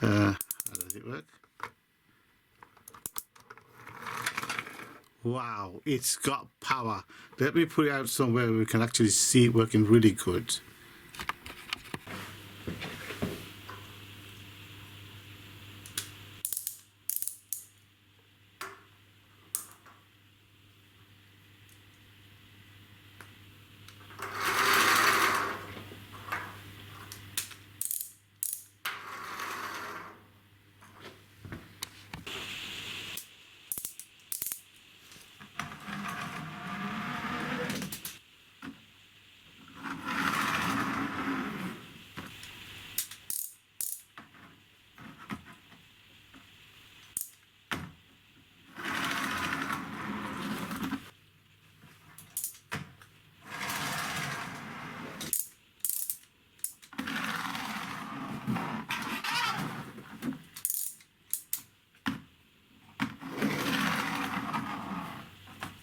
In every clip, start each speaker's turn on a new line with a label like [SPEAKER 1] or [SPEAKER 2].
[SPEAKER 1] How does it work? Wow, it's got power. Let me put it out somewhere where we can actually see it working really good.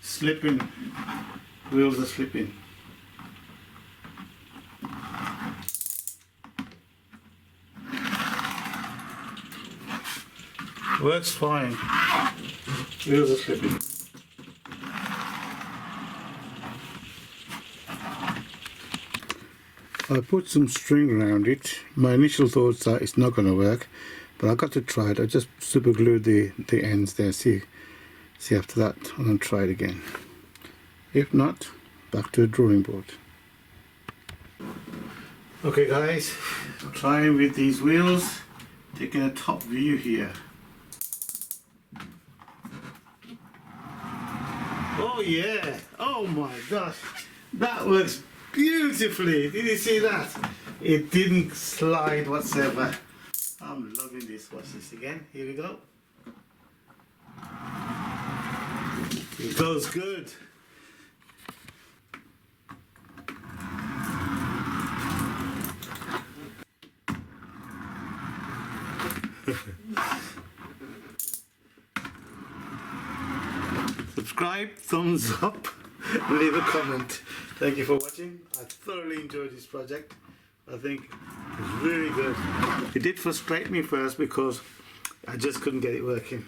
[SPEAKER 1] Slipping, wheels are slipping. Works fine. Wheels are slipping. I put some string around it. My initial thoughts are it's not going to work, but I got to try it. I just super glued the ends there. See after that, I'm going to try it again. If not, back to the drawing board. Okay guys, trying with these wheels, taking a top view here. Oh yeah, oh my gosh, that works beautifully. Did you see that? It didn't slide whatsoever. I'm loving this. Watch this again. Here we go. It goes good. Subscribe, thumbs up, leave a comment. Thank you for watching. I thoroughly enjoyed this project. I think it's really good. It did frustrate me first because I just couldn't get it working.